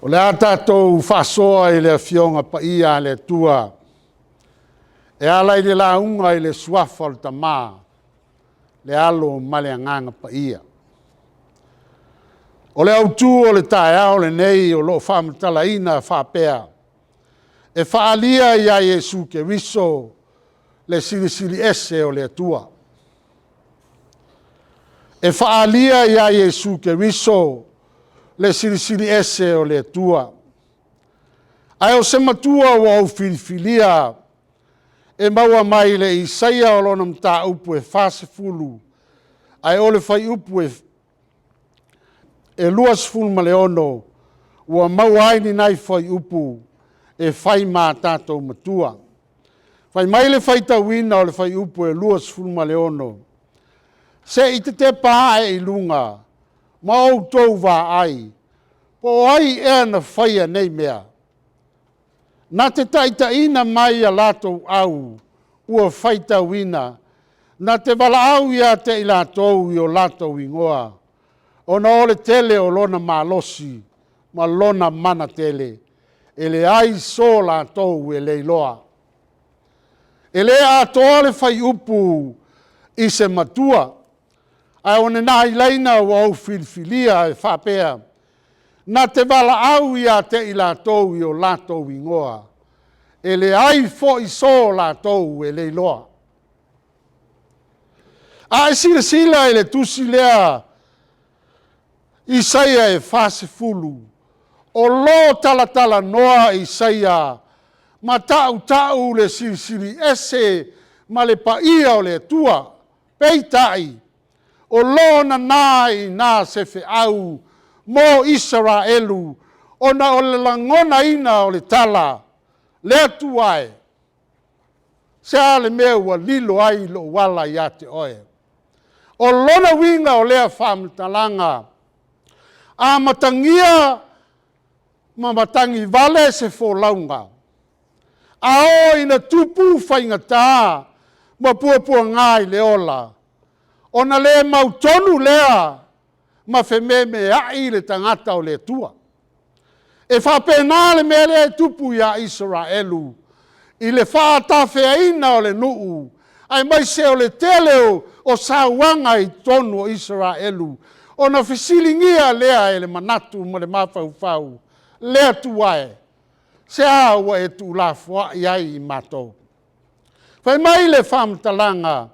O le a tātou whasoa i le fionga pa ia le tua. E ala i le launga i le suafa o le tamā. Le alo male anganga pa ia. O le autu o le tae ao le nei o lo whamatala ina whapea. E whaalia ia Jesu ke riso le silisili ese o le atua. E whaalia ia Jesu ke riso le silisili ese o le atua. Ai o se matua o au filifilia e maua mai le Isaia o lona mta upu e fase fulu. Ai o le fai upu e luas fulu ma le ono ua maua aini nai fai upu e fai mā tātou matua. Fai mai le fai tauina o le fai upu e luas fulu ma le ono. Se i te pā e ilunga, ma o tau wā ai, po ai ea na whaia nei mea. Nā te taitaina mai a lātou au, ua whai tauina, nā te wala au ia te i lātou i o lātou ingoa, o na ole tele o lona malosi, ma lona mana tele, e le ai so lātou e leiloa. E le a toa le whai upu i se matua, ai one nā ilaina o au filifilia e whapea, nā te wala au ia te i lātou i o lātou ingoa, e le ai fo i so lātou e leiloa. A e sila e le tusi lea, Isaia e fase fulu, o lo tala noa Isaia, ma tau le sili ese, ma le paia o le tua, peitai, o lo na nai na se fe au, mo Israelu, o na o le langona ina o le tala, le atuae, se ale mea ua lilo ai lo wala ia te oe. O lona winga o lea whamtalanga, a matangia ma matangi vale se fo launga. A o ina tupu whaingata ma puapua ngai le ola. O na le mautonu lea ma whememe ai le tangata o le tua. E whapena le mele tupu ia Israelu. I le whaatawhea ina o le nuu. Ai mai se o le teleo o sauanga i tonu o Israelu. O na fisilingia lea e le manatu mo le mawhau. Lea tuae. Se awa e tu la fua iai i matou. Whai mai le whamtalanga.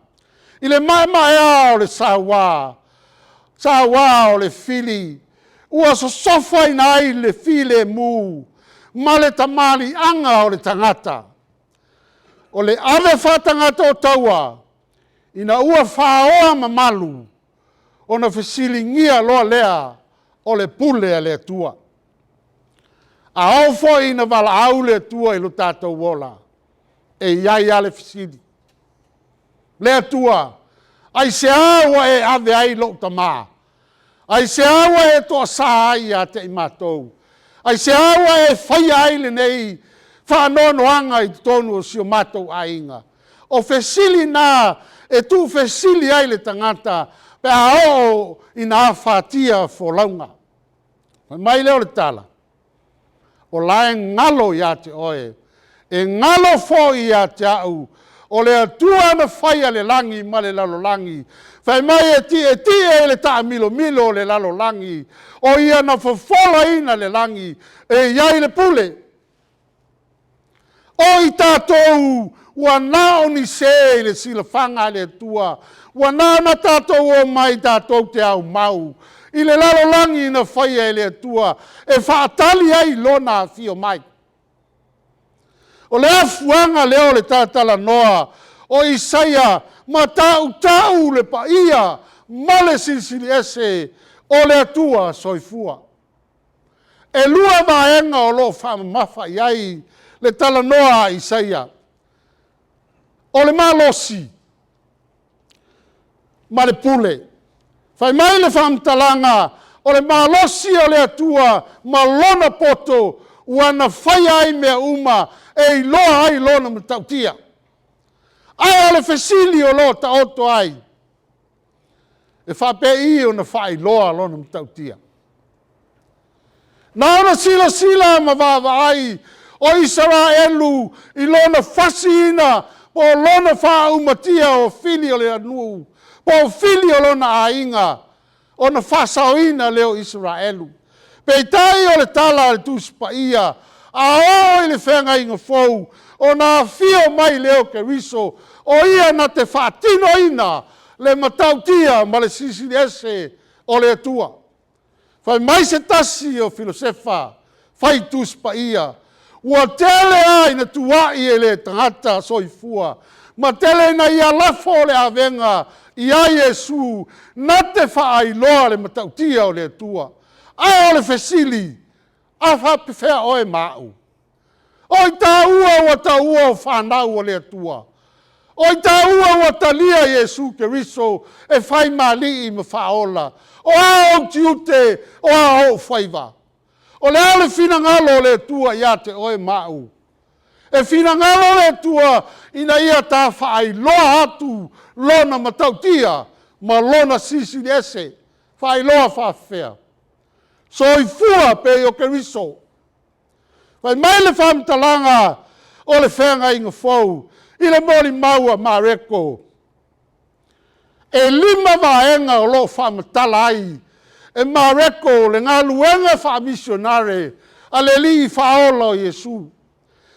I le mai o le sawa. Sawa o le fili. Ua so sofa ina ai le file mu. Ma le tamali anga o le tangata. O le ave whatangata o taua. Ina ua whaoa mamalu. O na fisilingia loa lea o le pule a le tua. A ofo ina wala au le tua i lo tātou wola. E iai ale fisili. Le tua. Ai se awa e ave ai lo tamā. Ai se awa e toa sa ai a te imatou. Ai se awa e whai ai le nei whanono anga i tonu o sio matou ainga. O fesili nā e tu fesili ai le tangata pe a o ina a whatia fo launga. Mai leo le tala. O lae ngalo ia te oe. E ngalo fo ia te au. O le atua na whaia le langi ma le lalo langi. Whai mai e ti e le taa milo le lalo langi. O ia na whawhala ina le langi. E iai le pule. O i tātou ua nao ni se le sila whanga le tua. Ua nao na tātou o mai tātou te au mau. I le lalo langi na whaia e le tua. E whaatali ai lona fio mai. O le afuanga leo le tātala noa. O Isaia, ma tau le paia. Ma le silisili ese. O le atua soifua. E lua maenga o lo whamamafa iai. Le tala noa Isaia. O le malosi. Ma le pule. Fai mai le whamtalanga. O le malosi o le atua. Ma lona poto. Wana whai ai mea uma. E iloa ai lona matautia. Ai o le fesili o lo ta oto ai. E whape i o na whai loa lona matautia. Na ona sila ma vavaai o Israelu i lona fasina po lona whaumatia o fili o le anu. Po fili o lona ainga o na whasaoina leo Israelu. Peitai o le tala le tuspaia a o i le whenga inga fou o na fio mai leo ke riso o ia na te whaatino ina le matautia ma le sisili ese o le atua. Fai mai se tasi o filosefa, fai tuspaia. Ua tele ai na tuai e le tangata soifua. Ma tele na ia lafo le avenga i a Yesu na te whaai loa le matautia o le atua. Ai o le fesili, a whapewhea oe mau. Oi ta ua o whanau o le atua. Oi ta ua talia Yesu ke riso e whai mali i ma whaola. O a o tiute, o a o whaiva. O le ale fina ngalo le tua ia te oe mau. E fina ngalo le tua ina ia ta whaai loa atu lona matautia ma lona sisi ese. Whaai loa whawhea. So i fua pe o ke riso. Whai mai le whamtalanga o le whenga inga fau. I le mori maua ma reko. E lima vaenga o lo whamatala ai. E ma reko le ngā luenga wha misionare a le li whaola o Yesu.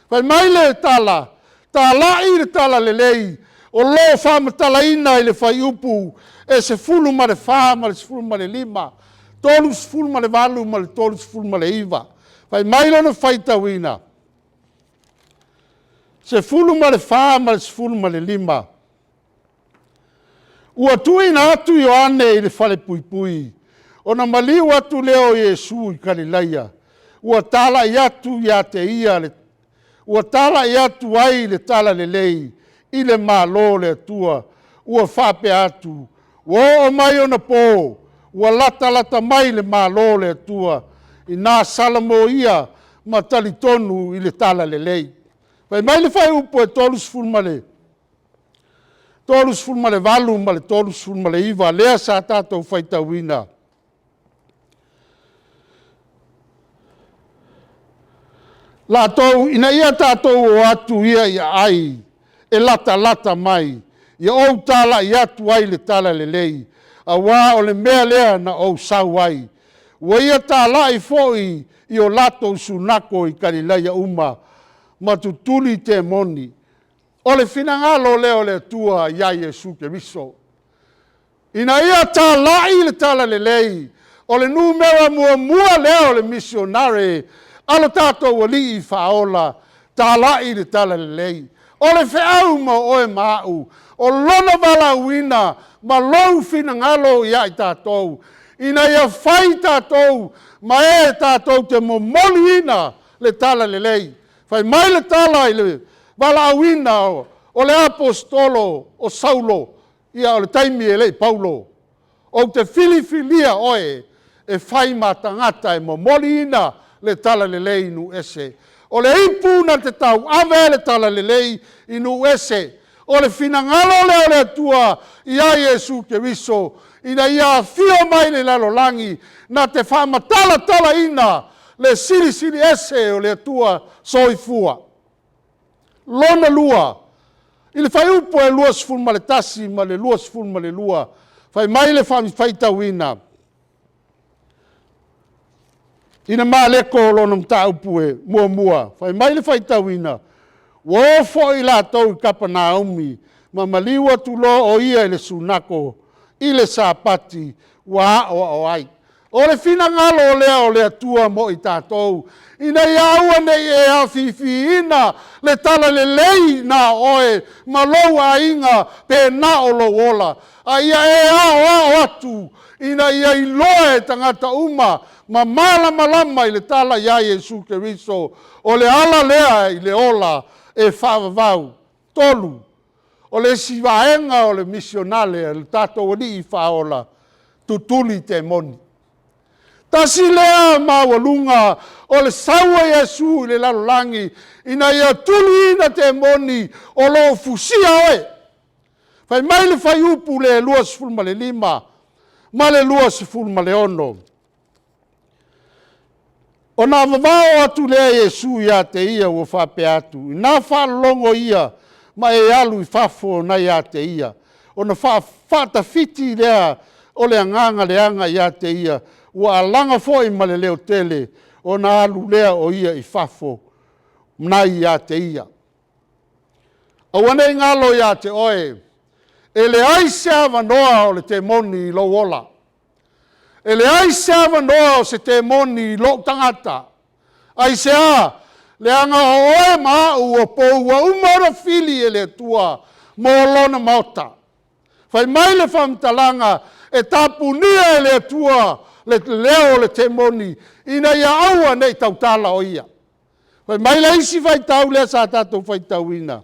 Whai mai le tala, ta lai le tala le lei, o lo whamatala ina i le whai upu, e se fulu ma le wha, ma le fulu ma le lima, tolu se fulu ma le walu, ma le tolu se fulu ma le iwa. Whai mai lona whai tawina. Se fulu ma le wha, ma le fulu ma le lima. Ua tuina atu Ioane i le whale pui pui. O na maliu atu leo Yesu i Galileia. Ua tala i atu ia te ia. Ua tala i atu ai le tala le lei. I le malo le atua. Ua whape atu. Ua o mai o na po. Ua lata mai le malo le atua. I nā salamo ia ma talitonu i le tala le lei. Pai mai le whai upo e tolus fulmale. Tolus fulmale valu ma le tolus fulmale iwa. Lea sa tātou whaita wina. La tau, ina ia tātou o atu ia ia ai, e lata mai, ia ou tala i atu ai le tala le lei, a wā o le mea lea na ou sau ai. Wa ia tala i foi i o lato sunako i Galileia uma, ma tutuli te moni. O le finangalo leo le tua ia Yesu ke riso. Ina ia tala i le tala le lei, o le numera mua leo le missionare, ala tātou wali i whaola, tāla i le tala le lei. O le whiau ma oe mau, o lona wala wina, ma lou fina ngalo ia i tātou. Ina ia whai tātou, ma e tātou te momoli ina le tala le lei. Whai mai le tala i le wala wina o le apostolo o Saulo, ia o le taimi e lei Paulo. O te filifilia oe, e whai ma tangata e momoli ina, le tala le lei nu ese. O le ipu na te tau ave le tala le lei inu ese. O le finangalo leo le tua ia Yesu ke riso. Ina ia fio mai le lalo langi na te whama tala ina le sili ese o le tua soifua. Lona lua. I le whai upo e lua sifun ma le tasi ma le lua sifun ma le lua. Whai mai le whami whaita wina. Ina maa leko lona mta upue mua. Whai mai le whai tawina. Wofo i la tau i kapa Naomi. Ma maliwa tu lo o ia i le sunako. I le sapati. Wa o ai. O le fina ngalo lea o le atua mo i tātou. Ina iaua nei e a fifi ina. Le tala le lei na oe. Ma lou a inga pe na o lo wola. A ia e a o atu. Ina ia i loe tangata uma. Ma malama i le tala ia Yesu ke riso. O le ala lea i le ola e whavavau. Tolu. O le sivaenga o le missionale. Le tato wani i whaola. Tutuli te moni. Tasi lea mawalunga. O le saua Yesu i le lalolangi. Ina ia tuli ina te moni. O lo fusia oe. Fai mai le fai upu le lua sifulma le lima. Ma le lua sifulma le ono. O nā wawao atu lea Iesu ia te ia ua whape atu. I nā whalongo ia ma e alu I whafo na ia te ia. O na whatawhiti lea o lea nganga leanga ia te ia. Ua alanga foi ma le leo tele o na alu lea o ia I whafo na ia te ia. O wane ngalo ia te oe. E le aise awa noa o le te moni I lo ola. E le aise awa noa o se te moni I lo tangata. Aise a, le anga o oe maa ua pou ua umara fili e le tua mo lona mauta. Fai mai le whamtalanga e tapunia e le tua le leo le te moni ina ia aua nei tautala o ia. Fai mai le isi fai tau le sa tatou fai tau ina.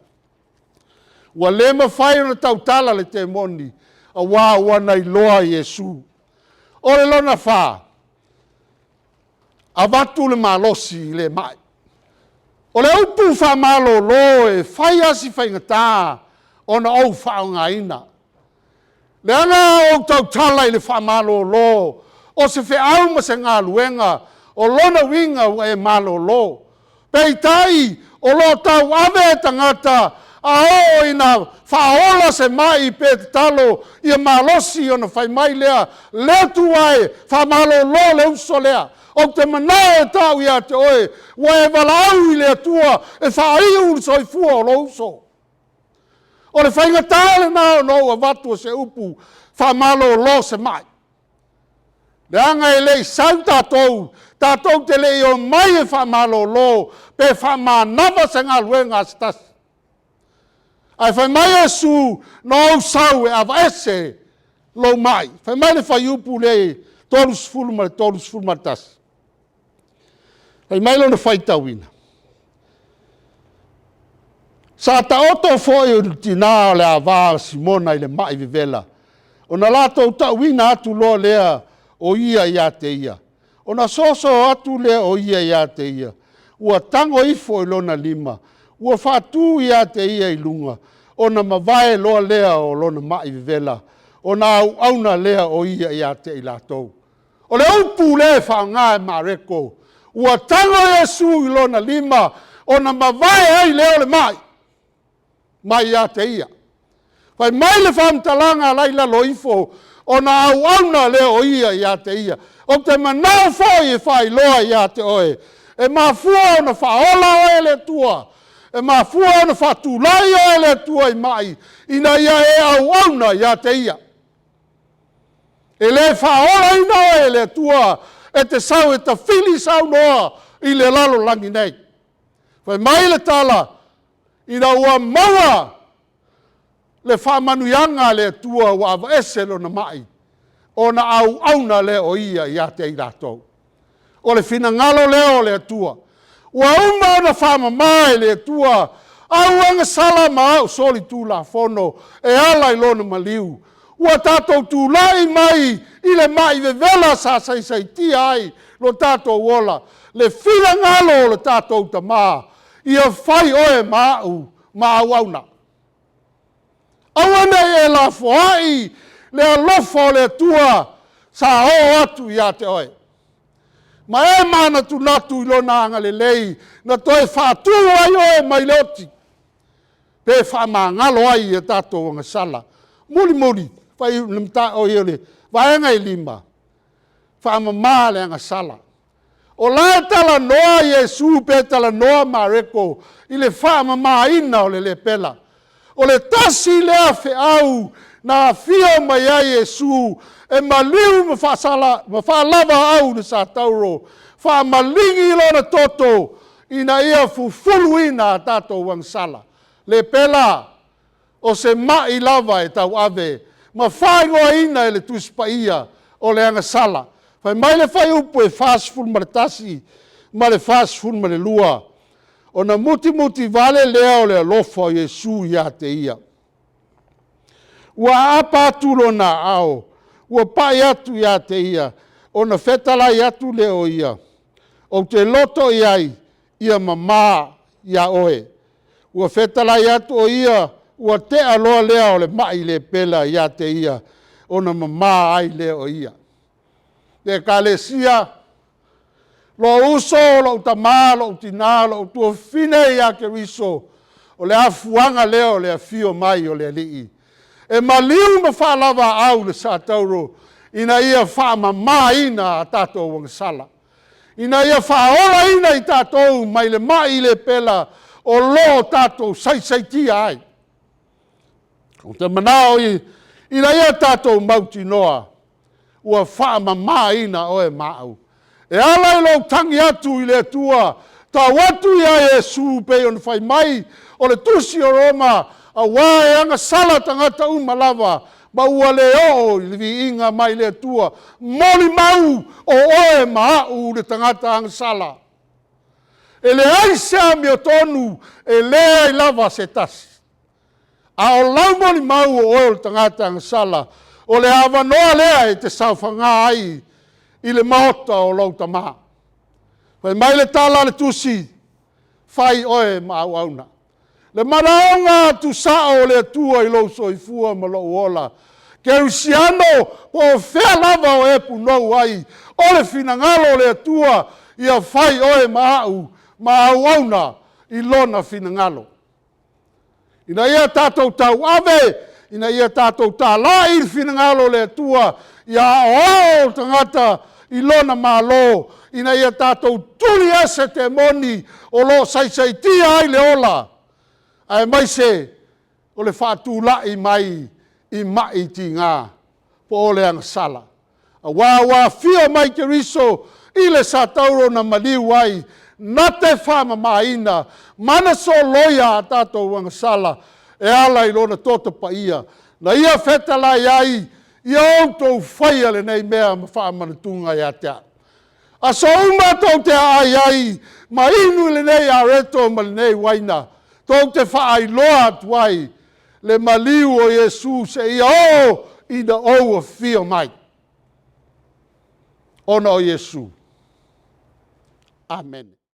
Ua le mawhai ona tautala le te moni a wā wana I loa Iesu. O le lona whā, a watu le malosi le mai. O le upu wha malo lo e whai asi whai ngata o na au whao ngā ina. Le anga o tau tala I le wha malo lo, o se whi au ma se ngā luenga, o lona winga e malo lo. Pei tai, o lo tau ave tangata, a o ina whaola se mai pe te talo ia malosi o na whai mai lea tu ai wha malo lo le uso lea o te manao e tau ia te oe wa e walau I lea tua e wha iu so I fua o lo uso o le whainga tale nao no a watu se upu wha malo lo se mai le anga e lei sau tātou te lei o mai e wha malo lo pe wha manava se ngā luenga stasi ai fai mai Iesu no au sau e awa ese lo mai. Fai mai le fai upu le tolus fulma tas. Fai mai lo na fai tauina. Sa ta oto foi o tina le awa Simona I le mai vivela. O na lato tauina atu lo lea o ia te ia. O na soso atu lea o ia te ia. Ua tango ifo I lona lima. Ua fatu ia te ia I lunga. O na mawae loa lea o lona mai vivela. O na auna lea o ia te I latou. O le upu le whaanga e mareko. Ua tango Iesu I lona lima. O na mawae ai leo le mai. Mai ia te ia. Fai mai le whamtalanga laila loifo. O na auna leo o ia te ia. O te manao foi e whai loa ia te oe. E mafua o na whaola o e le tua. E mafua ona whatulai o ele tua I mai, ina ia e auna ia te ia. E le whaola ina o ele tua, e te sau e ta whili sau noa I le lalo langi nei. Fai mai le tala, ina ua maua le whamanuianga le tua ua awa eselo na mai, o na auna le o ia te ilatou. O le fina ngalo leo le tua. Ua uma ona whama mai le tua, au anga sala maa o soli tū la fono, e ala I lona maliu. Ua tātou tū lai mai, I le mai vevela sa sai ti ai, lo tātou wola. Le whina ngalo le tātou ta maa, ia whai oe maa auna. Awana e la foai, le alofo le tua, sa ho atu ia te oe. Ma e mana tu natu I lona anga le lei, na toe whātu ai oe mai leoti. Pe whamangalo ai e tātou anga sala. Muli, whai limta o iole, waenga I lima. Whamamā le anga sala. O la tala noa Iesu pe tala noa mareko, I le whamamā ina o le pela. O le tasi lea fe au, na fia mai ai Iesu, e maliu ma whaalava au na sa tauro, wha malingi lona toto, ina ia fufulu ina tātou wangsala. Le pela, o se mai lava e tau ave, ma whaingoa ina e le tuspa ia o le anga sala. Whai mai le whai upu e whaasful ma le tasi, ma le whaasful ma le lua. O na muti vale lea o le alofa o Iesu ia te ia. Ua apa atu lona ao, ua pai atu ia te ia, o na whetalai atu leo ia. O te loto iai, ia mamā ia oe. Ua whetalai atu o ia, ua te aloa lea o le mai le pela ia te ia, o na mamā ai leo ia. Le kalesia, Lo uso, lo tamā, lo tina, lo tua fine ia ke riso. O le afuanga leo, le afio mai o le alii. E maliu ma whaalava au le sa tauro. Ina ia whaamama ina a tātou wangasala. Ina ia whaola ina i tātou mai le mai le pela o lo tātou saisaitia ai. O te manao ina ia tātou mauti noa. Ua whaamama ina o e mau. E ala i lau tangi atu i le tua. Ta watu ia Yesu pe on whai mai o le tusi o Roma. A wae anga sala tangata umalava. Ma ua le o i vi inga mai le tua. Moli mau o oe maau le tangata anga sala. E le aisea mi o tonu e lea i lava se tasi. A o lau moli mau o oe le tangata anga sala. O le awanoa lea e te sauwhanga ai i le maota o lau tamā. Pai mai le tala le tusi. Fai oe maau auna. Le maraonga tu sao le tua i lo soifua ma lo ola. Ke usiano o fea lava o e punou ai. O le finangalo le tua ia fai oe maau auna i lona finangalo. Ina ia tātou tau ave, ina ia tātou tā la i finangalo le tua ia o tangata i lona malo. Ina ia tātou tuli ese te moni o lo saisaitia ai le ola. Ai mai se, o le whātū lai mai i mai ti ngā, po o le angasala. A wā fia mai ke riso, i le sa tauro na maliu ai, na te whama maina, mana so loia a tātou angasala, e ala i lona tota pa ia. Na ia wheta lai ai, ia outou whaia le nei mea ma whaamana tunga ia te a. A so umatou te ai, ma inu le nei a reto ma le nei waina, tō te whaai loa tuai le maliu o Yesu se ia o ina o a fia mai. Ona o Yesu. Amen.